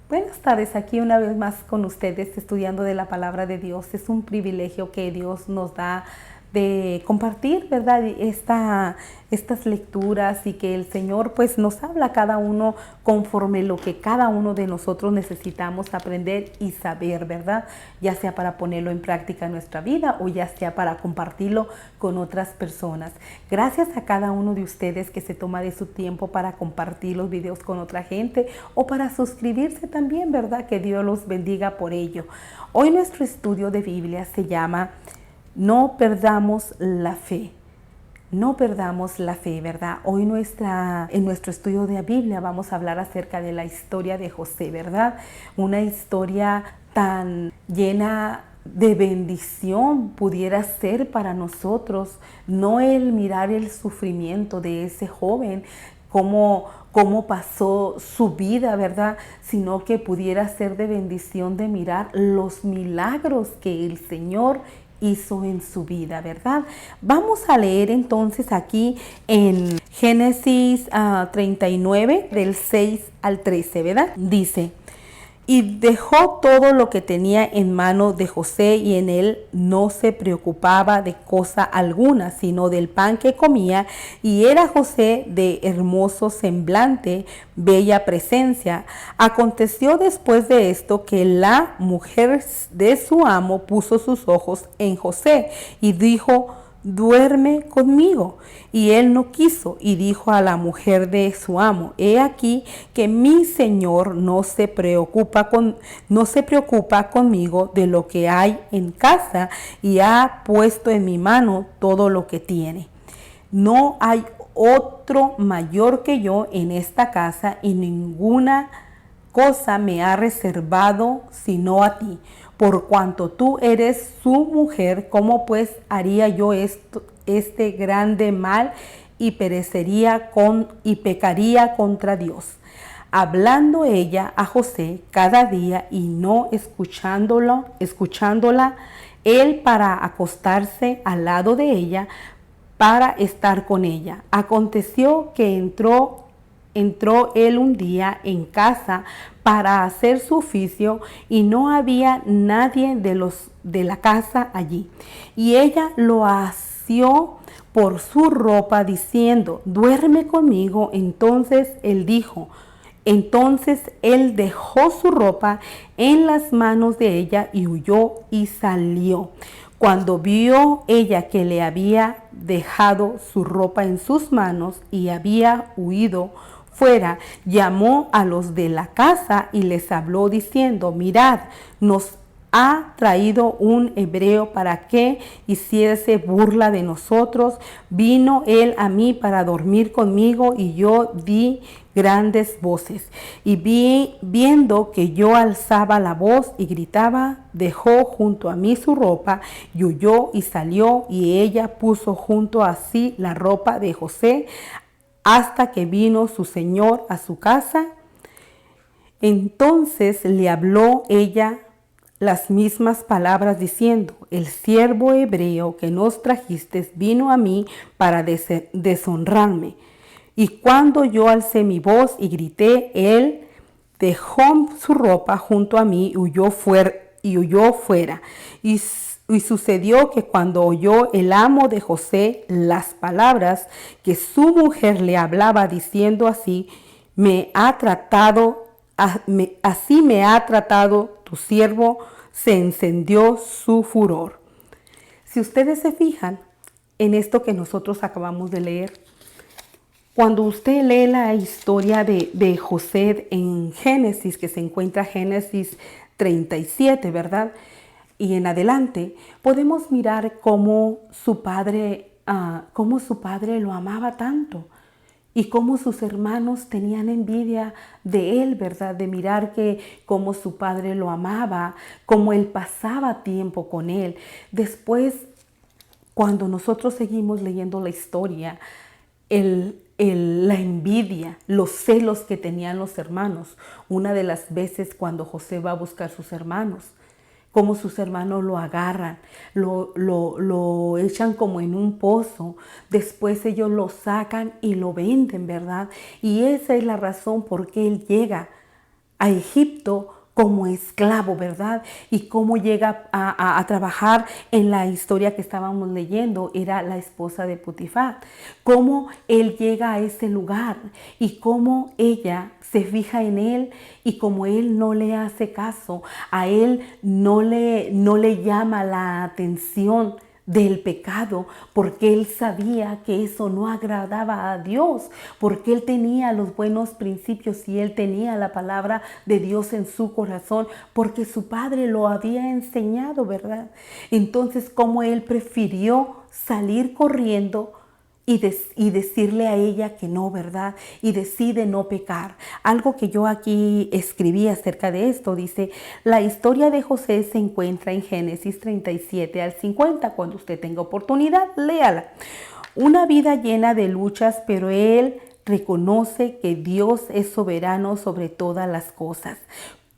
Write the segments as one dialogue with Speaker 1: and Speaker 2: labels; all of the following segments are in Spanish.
Speaker 1: Buenas tardes, aquí una vez más con ustedes estudiando de la palabra de Dios. Es un privilegio que Dios nos da de compartir, ¿verdad? Estas lecturas y que el Señor pues nos habla a cada uno conforme lo que cada uno de nosotros necesitamos aprender y saber, ¿verdad? Ya sea para ponerlo en práctica en nuestra vida o ya sea para compartirlo con otras personas. Gracias a cada uno de ustedes que se toma de su tiempo para compartir los videos con otra gente o para suscribirse también, ¿verdad? Que Dios los bendiga por ello. Hoy nuestro estudio de Biblia se llama No perdamos la fe. No perdamos la fe, ¿verdad? Hoy en nuestro estudio de la Biblia vamos a hablar acerca de la historia de José, ¿verdad? Una historia tan llena de bendición pudiera ser para nosotros, no el mirar el sufrimiento de ese joven, cómo pasó su vida, ¿verdad? Sino que pudiera ser de bendición de mirar los milagros que el Señor hizo en su vida, ¿verdad? Vamos a leer entonces aquí en Génesis 39, del 6 al 13, ¿verdad? Dice: y dejó todo lo que tenía en mano de José, y en él no se preocupaba de cosa alguna, sino del pan que comía. Y era José de hermoso semblante, bella presencia. Aconteció después de esto que la mujer de su amo puso sus ojos en José y dijo: duerme conmigo. Y él no quiso, y dijo a la mujer de su amo: he aquí que mi señor no se preocupa conmigo de lo que hay en casa, y ha puesto en mi mano todo lo que tiene. No hay otro mayor que yo en esta casa, y ninguna cosa me ha reservado sino a ti. Por cuanto tú eres su mujer, ¿cómo pues haría yo este grande mal y pecaría contra Dios? Hablando ella a José cada día y no escuchándola, él para acostarse al lado de ella, para estar con ella. Aconteció que entró él un día en casa para hacer su oficio, y no había nadie de la casa allí. Y ella lo asió por su ropa, diciendo: duerme conmigo. Entonces él dejó su ropa en las manos de ella y huyó y salió. Cuando vio ella que le había dejado su ropa en sus manos y había huido fuera, llamó a los de la casa y les habló diciendo: mirad, nos ha traído un hebreo para que hiciese burla de nosotros. Vino él a mí para dormir conmigo, y yo di grandes voces. Y viendo que yo alzaba la voz y gritaba, dejó junto a mí su ropa y huyó y salió. Y ella puso junto a sí la ropa de José hasta que vino su señor a su casa. Entonces le habló ella las mismas palabras, diciendo: el siervo hebreo que nos trajiste vino a mí para deshonrarme. Y cuando yo alcé mi voz y grité, él dejó su ropa junto a mí y huyó fuera. Y sucedió que cuando oyó el amo de José las palabras que su mujer le hablaba, diciendo: así me ha tratado tu siervo, se encendió su furor. Si ustedes se fijan en esto que nosotros acabamos de leer, cuando usted lee la historia de José en Génesis, que se encuentra Génesis 37, ¿verdad? Y en adelante, podemos mirar cómo su padre lo amaba tanto, y cómo sus hermanos tenían envidia de él, ¿verdad? De mirar cómo su padre lo amaba, cómo él pasaba tiempo con él. Después, cuando nosotros seguimos leyendo la historia, la envidia, los celos que tenían los hermanos. Una de las veces cuando José va a buscar a sus hermanos, cómo sus hermanos lo agarran, lo echan como en un pozo. Después ellos lo sacan y lo venden, ¿verdad? Y esa es la razón por qué él llega a Egipto como esclavo, ¿verdad? Y cómo llega a trabajar en la historia que estábamos leyendo, era la esposa de Potifar. Cómo él llega a ese lugar y cómo ella se fija en él y como él no le hace caso, a él no le llama la atención del pecado, porque él sabía que eso no agradaba a Dios, porque él tenía los buenos principios y él tenía la palabra de Dios en su corazón, porque su padre lo había enseñado, ¿verdad? Entonces, como él prefirió salir corriendo y decirle a ella que no, ¿verdad? Y decide no pecar. Algo que yo aquí escribí acerca de esto, dice, la historia de José se encuentra en Génesis 37 al 50. Cuando usted tenga oportunidad, léala. Una vida llena de luchas, pero él reconoce que Dios es soberano sobre todas las cosas.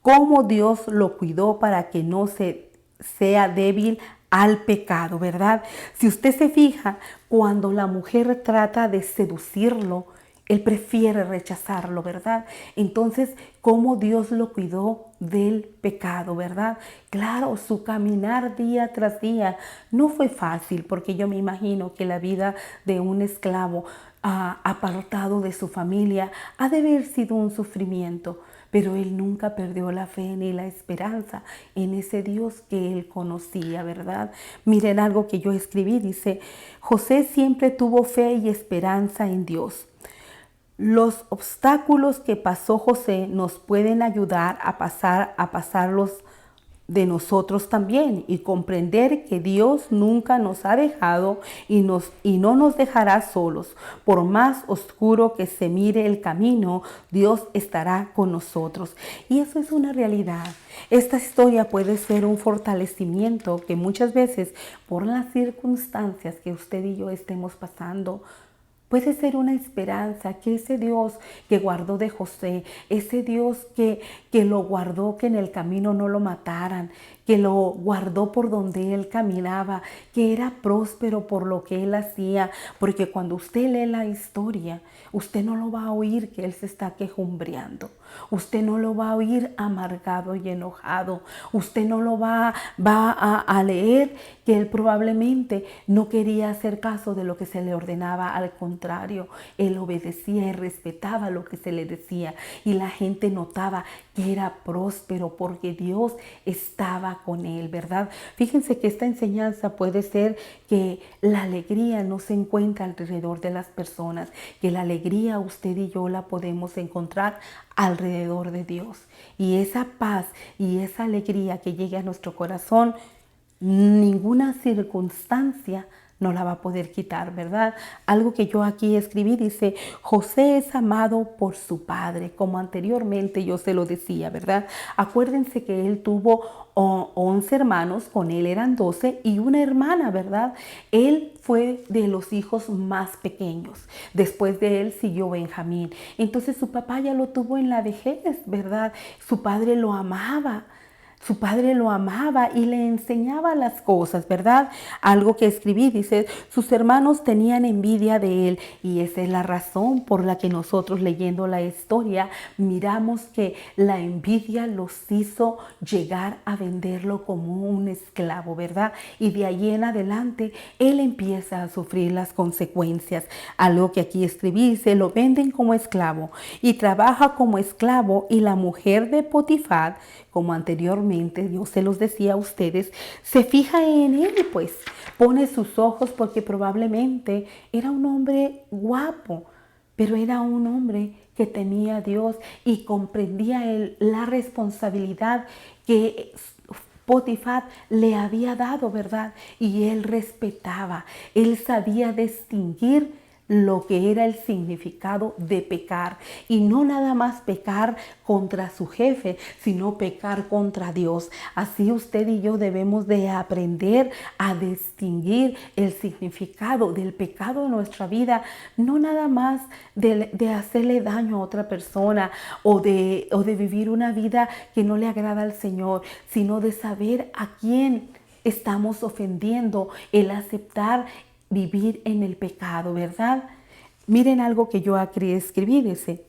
Speaker 1: Cómo Dios lo cuidó para que no sea débil al pecado, ¿verdad? Si usted se fija, cuando la mujer trata de seducirlo, él prefiere rechazarlo, ¿verdad? Entonces, ¿cómo Dios lo cuidó del pecado, verdad? Claro, su caminar día tras día no fue fácil, porque yo me imagino que la vida de un esclavo apartado de su familia ha de haber sido un sufrimiento. Pero él nunca perdió la fe ni la esperanza en ese Dios que él conocía, ¿verdad? Miren algo que yo escribí, dice, José siempre tuvo fe y esperanza en Dios. Los obstáculos que pasó José nos pueden ayudar a pasarlos de nosotros también y comprender que Dios nunca nos ha dejado y no nos dejará solos. Por más oscuro que se mire el camino, Dios estará con nosotros. Y eso es una realidad. Esta historia puede ser un fortalecimiento que muchas veces por las circunstancias que usted y yo estemos pasando, puede ser una esperanza que ese Dios que guardó de José, ese Dios que lo guardó, que en el camino no lo mataran, que lo guardó por donde él caminaba, que era próspero por lo que él hacía, porque cuando usted lee la historia, usted no lo va a oír que él se está quejumbreando, usted no lo va a oír amargado y enojado, usted no lo va a leer que él probablemente no quería hacer caso de lo que se le ordenaba. Al contrario, él obedecía y respetaba lo que se le decía, y la gente notaba que era próspero porque Dios estaba con él, ¿verdad? Fíjense que esta enseñanza puede ser que la alegría no se encuentra alrededor de las personas, que la alegría usted y yo la podemos encontrar alrededor de Dios. Y esa paz y esa alegría que llegue a nuestro corazón, ninguna circunstancia no la va a poder quitar, ¿verdad? Algo que yo aquí escribí dice, José es amado por su padre, como anteriormente yo se lo decía, ¿verdad? Acuérdense que él tuvo 11 hermanos, con él eran 12 y una hermana, ¿verdad? Él fue de los hijos más pequeños. Después de él siguió Benjamín. Entonces su papá ya lo tuvo en la vejez, ¿verdad? Su padre lo amaba. Su padre lo amaba y le enseñaba las cosas, ¿verdad? Algo que escribí, dice, sus hermanos tenían envidia de él, y esa es la razón por la que nosotros, leyendo la historia, miramos que la envidia los hizo llegar a venderlo como un esclavo, ¿verdad? Y de ahí en adelante él empieza a sufrir las consecuencias. Algo que aquí escribí, dice, lo venden como esclavo y trabaja como esclavo, y la mujer de Potifar, como anteriormente yo se los decía a ustedes, se fija en él, pues pone sus ojos, porque probablemente era un hombre guapo, pero era un hombre que temía a Dios y comprendía la responsabilidad que Potifar le había dado, ¿verdad? Y él respetaba, él sabía distinguir lo que era el significado de pecar, y no nada más pecar contra su jefe, sino pecar contra Dios. Así usted y yo debemos de aprender a distinguir el significado del pecado en nuestra vida, no nada más de hacerle daño a otra persona o de vivir una vida que no le agrada al Señor, sino de saber a quién estamos ofendiendo, el aceptar vivir en el pecado, ¿verdad? Miren algo que yo aquí escribí, dice,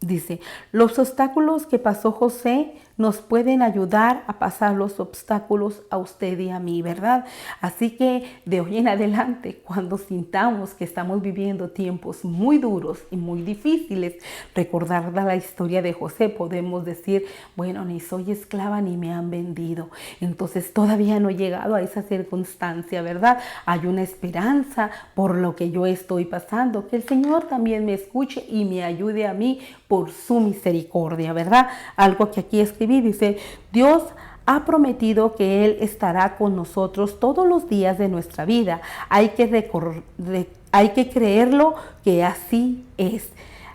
Speaker 1: Dice, los obstáculos que pasó José nos pueden ayudar a pasar los obstáculos a usted y a mí, ¿verdad? Así que de hoy en adelante, cuando sintamos que estamos viviendo tiempos muy duros y muy difíciles, recordar la historia de José, podemos decir, bueno, ni soy esclava ni me han vendido. Entonces todavía no he llegado a esa circunstancia, ¿verdad? Hay una esperanza por lo que yo estoy pasando, que el Señor también me escuche y me ayude a mí por su misericordia, ¿verdad? Algo que aquí escribí, dice, Dios ha prometido que Él estará con nosotros todos los días de nuestra vida. Hay que creerlo que así es.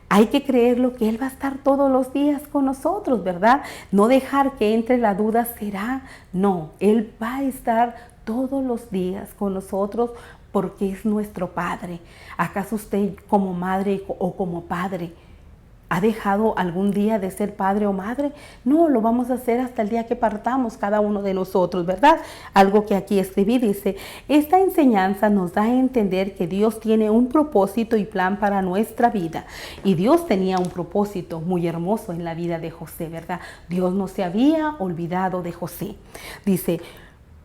Speaker 1: Hay que creerlo que Él va a estar todos los días con nosotros, ¿verdad? No dejar que entre la duda, ¿será? No, Él va a estar todos los días con nosotros porque es nuestro Padre. ¿Acaso usted como madre o como padre ha dejado algún día de ser padre o madre? No, lo vamos a hacer hasta el día que partamos cada uno de nosotros, ¿verdad? Algo que aquí escribí dice, esta enseñanza nos da a entender que Dios tiene un propósito y plan para nuestra vida. Y Dios tenía un propósito muy hermoso en la vida de José, ¿verdad? Dios no se había olvidado de José. Dice,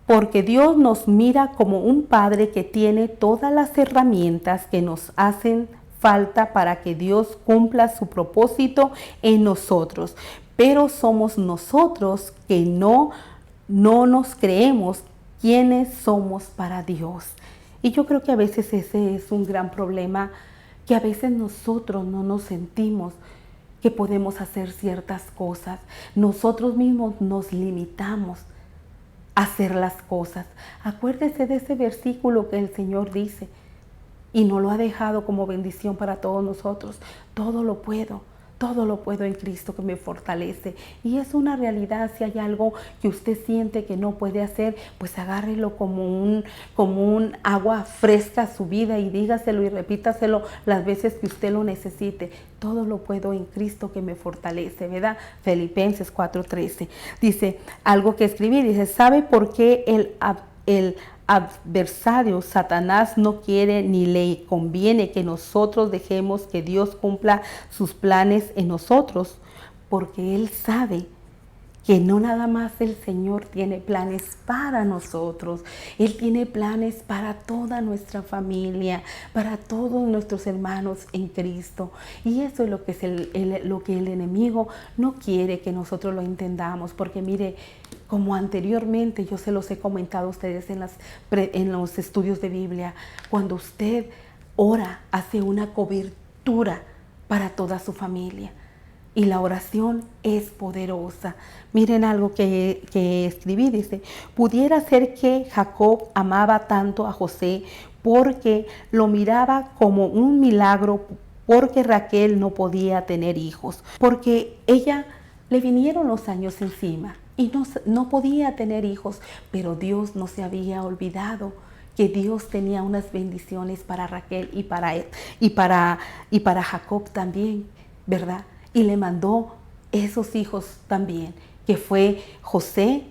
Speaker 1: porque Dios nos mira como un padre que tiene todas las herramientas que nos hacen falta para que Dios cumpla su propósito en nosotros. Pero somos nosotros que no nos creemos quiénes somos para Dios. Y yo creo que a veces ese es un gran problema, que a veces nosotros no nos sentimos que podemos hacer ciertas cosas. Nosotros mismos nos limitamos a hacer las cosas. Acuérdese de ese versículo que el Señor dice, y nos lo ha dejado como bendición para todos nosotros. Todo lo puedo en Cristo que me fortalece. Y es una realidad. Si hay algo que usted siente que no puede hacer, pues agárrelo como un agua fresca a su vida y dígaselo y repítaselo las veces que usted lo necesite. Todo lo puedo en Cristo que me fortalece, ¿verdad? Filipenses 4:13. Dice, algo que escribí, dice, ¿sabe por qué el adversario Satanás no quiere ni le conviene que nosotros dejemos que Dios cumpla sus planes en nosotros? Porque Él sabe que no nada más el Señor tiene planes para nosotros, Él tiene planes para toda nuestra familia, para todos nuestros hermanos en Cristo. Y eso es lo que lo que el enemigo no quiere que nosotros lo entendamos, porque mire, como anteriormente yo se los he comentado a ustedes en los estudios de Biblia, cuando usted ora, hace una cobertura para toda su familia. Y la oración es poderosa. Miren algo que escribí, dice, pudiera ser que Jacob amaba tanto a José porque lo miraba como un milagro, porque Raquel no podía tener hijos, porque ella le vinieron los años encima y no podía tener hijos, pero Dios no se había olvidado que Dios tenía unas bendiciones para Raquel y para Jacob también, ¿verdad? Y le mandó esos hijos también, que fue José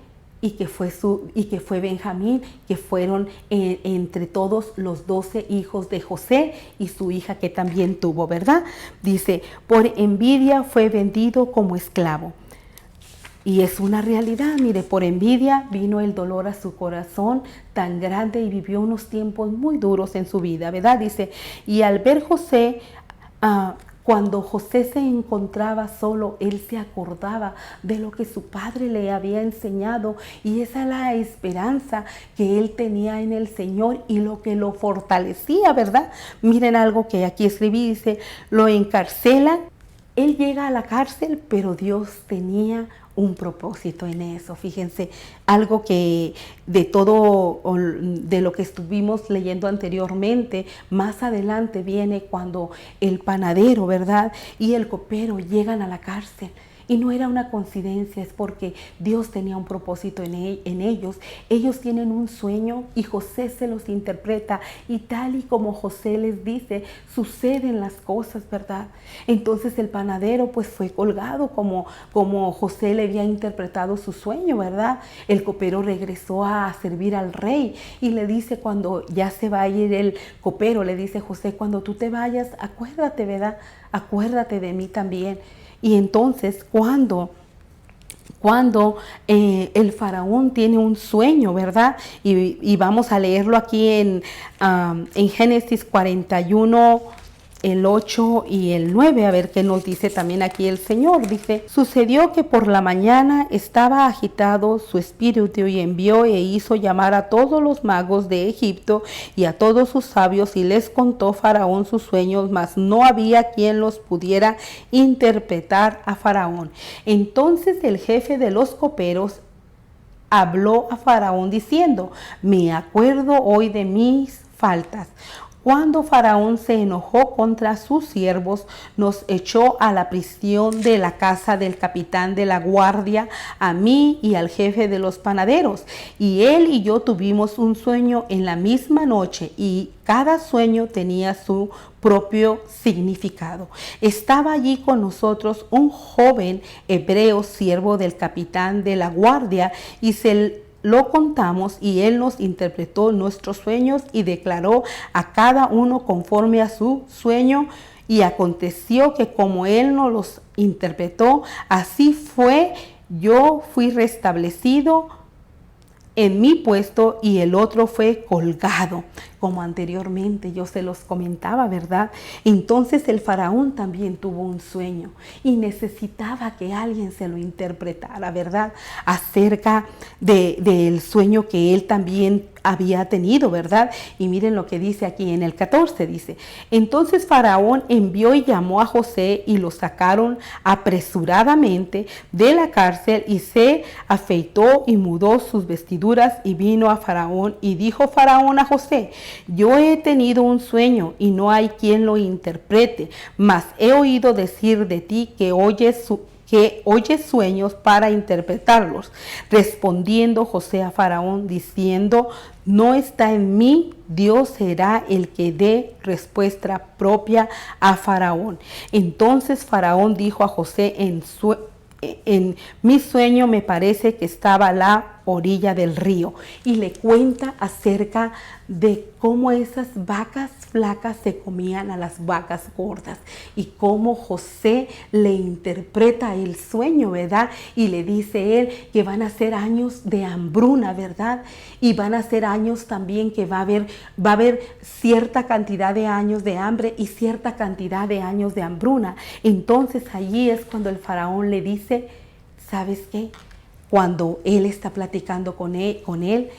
Speaker 1: y que fue Benjamín, que fueron entre todos los 12 hijos de José y su hija que también tuvo, ¿verdad? Dice, por envidia fue vendido como esclavo. Y es una realidad, mire, por envidia vino el dolor a su corazón tan grande y vivió unos tiempos muy duros en su vida, ¿verdad? Dice, y al ver José, cuando José se encontraba solo, él se acordaba de lo que su padre le había enseñado, y esa es la esperanza que él tenía en el Señor y lo que lo fortalecía, ¿verdad? Miren algo que aquí escribí, dice, lo encarcelan, él llega a la cárcel, pero Dios tenía un propósito en eso. Fíjense, algo que de lo que estuvimos leyendo anteriormente, más adelante viene cuando el panadero, ¿verdad?, y el copero llegan a la cárcel. Y no era una coincidencia, es porque Dios tenía un propósito en ellos. Ellos tienen un sueño y José se los interpreta. Y tal y como José les dice, suceden las cosas, ¿verdad? Entonces el panadero pues fue colgado como José le había interpretado su sueño, ¿verdad? El copero regresó a servir al rey y le dice, cuando ya se va a ir el copero, le dice José, cuando tú te vayas, acuérdate, ¿verdad? Acuérdate de mí también. Y entonces cuando el faraón tiene un sueño, ¿verdad? Y vamos a leerlo aquí en Génesis 41, el 8 y el 9, a ver qué nos dice también aquí el Señor. Dice: sucedió que por la mañana estaba agitado su espíritu y envió e hizo llamar a todos los magos de Egipto y a todos sus sabios, y les contó Faraón sus sueños, mas no había quien los pudiera interpretar a Faraón. Entonces el jefe de los coperos habló a Faraón diciendo: me acuerdo hoy de mis faltas. Cuando Faraón se enojó contra sus siervos, nos echó a la prisión de la casa del capitán de la guardia, a mí y al jefe de los panaderos. Y él y yo tuvimos un sueño en la misma noche, y cada sueño tenía su propio significado. Estaba allí con nosotros un joven hebreo, siervo del capitán de la guardia, y lo contamos, y él nos interpretó nuestros sueños y declaró a cada uno conforme a su sueño. Y aconteció que como él nos los interpretó, así fue. Yo fui restablecido en mi puesto y el otro fue colgado, como anteriormente yo se los comentaba, ¿verdad? Entonces el faraón también tuvo un sueño y necesitaba que alguien se lo interpretara, ¿verdad? Acerca del sueño que él también había tenido, ¿verdad? Y miren lo que dice aquí en el 14, dice: entonces Faraón envió y llamó a José, y lo sacaron apresuradamente de la cárcel, y se afeitó y mudó sus vestiduras y vino a Faraón. Y dijo Faraón a José: yo he tenido un sueño y no hay quien lo interprete, mas he oído decir de ti que oyes sueños para interpretarlos. Respondiendo José a Faraón diciendo: no está en mí, Dios será el que dé respuesta propia a Faraón. Entonces Faraón dijo a José: en mi sueño me parece que estaba a la orilla del río. Y le cuenta acerca de cómo esas vacas flacas se comían a las vacas gordas, y cómo José le interpreta el sueño, ¿verdad? Y le dice él que van a ser años de hambruna, ¿verdad? Y van a ser años también que va a haber cierta cantidad de años de hambre y cierta cantidad de años de hambruna. Entonces allí es cuando el faraón le dice: ¿sabes qué? Cuando él está platicando con él,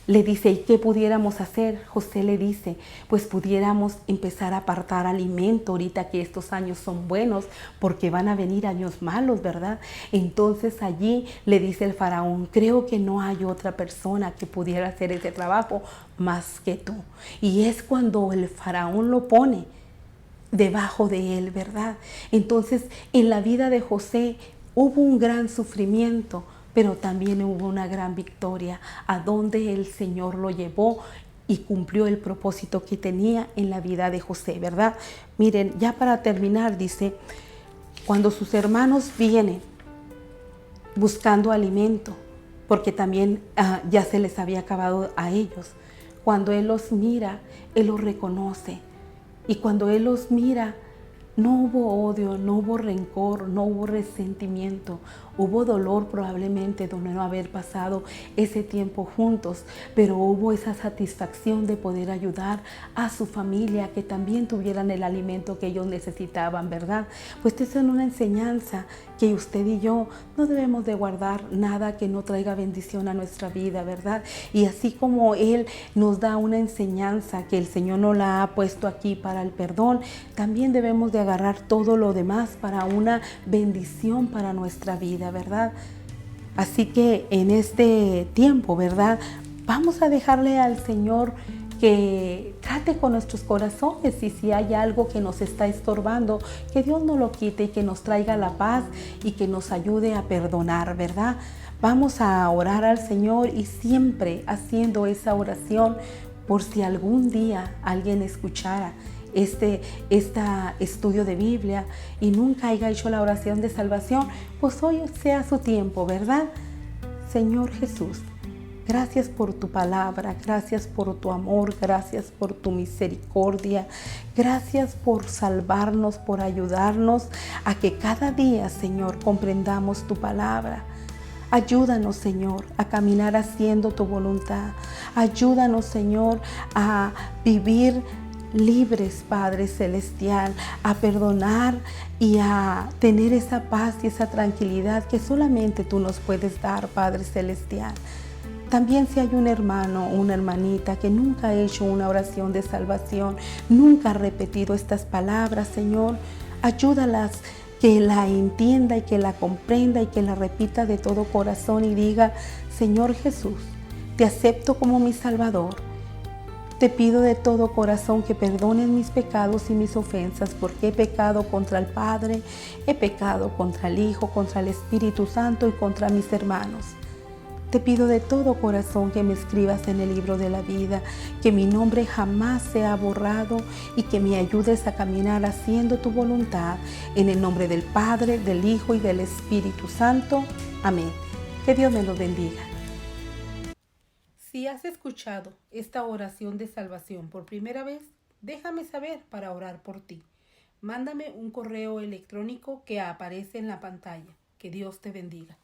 Speaker 1: le dice: ¿y qué pudiéramos hacer? José le dice: pues pudiéramos empezar a apartar alimento ahorita que estos años son buenos, porque van a venir años malos, ¿verdad? Entonces allí le dice el faraón: creo que no hay otra persona que pudiera hacer ese trabajo más que tú. Y es cuando el faraón lo pone debajo de él, ¿verdad? Entonces en la vida de José hubo un gran sufrimiento, pero también hubo una gran victoria, a donde el Señor lo llevó y cumplió el propósito que tenía en la vida de José, ¿verdad? Miren, ya para terminar, dice: cuando sus hermanos vienen buscando alimento, porque también ya se les había acabado a ellos, cuando Él los mira, Él los reconoce. Y cuando Él los mira, no hubo odio, no hubo rencor, no hubo resentimiento. Hubo dolor probablemente de no haber pasado ese tiempo juntos, pero hubo esa satisfacción de poder ayudar a su familia, que también tuvieran el alimento que ellos necesitaban, ¿verdad? Pues esta es una enseñanza que usted y yo no debemos de guardar nada que no traiga bendición a nuestra vida, ¿verdad? Y así como Él nos da una enseñanza que el Señor nos la ha puesto aquí para el perdón, también debemos de agarrar todo lo demás para una bendición para nuestra vida, ¿verdad? Así que en este tiempo, ¿verdad?, vamos a dejarle al Señor que trate con nuestros corazones, y si hay algo que nos está estorbando, que Dios nos lo quite y que nos traiga la paz y que nos ayude a perdonar, ¿verdad? Vamos a orar al Señor, y siempre haciendo esa oración por si algún día alguien escuchara este estudio de Biblia y nunca haya hecho la oración de salvación, pues hoy sea su tiempo, ¿verdad? Señor Jesús, Gracias por tu palabra, gracias por tu amor, gracias por tu misericordia, gracias por salvarnos, por ayudarnos a que cada día, Señor, comprendamos tu palabra. Ayúdanos, Señor, a caminar haciendo tu voluntad. Ayúdanos, Señor, a vivir libres, Padre Celestial, a perdonar y a tener esa paz y esa tranquilidad que solamente tú nos puedes dar, Padre Celestial. También si hay un hermano o una hermanita que nunca ha hecho una oración de salvación, nunca ha repetido estas palabras, Señor, ayúdalas que la entienda y que la comprenda y que la repita de todo corazón y diga: Señor Jesús, te acepto como mi Salvador. Te pido de todo corazón que perdones mis pecados y mis ofensas, porque he pecado contra el Padre, he pecado contra el Hijo, contra el Espíritu Santo y contra mis hermanos. Te pido de todo corazón que me escribas en el libro de la vida, que mi nombre jamás sea borrado y que me ayudes a caminar haciendo tu voluntad. En el nombre del Padre, del Hijo y del Espíritu Santo. Amén. Que Dios me lo bendiga. Si has escuchado esta oración de salvación por primera vez, déjame saber para orar por ti. Mándame un correo electrónico que aparece en la pantalla. Que Dios te bendiga.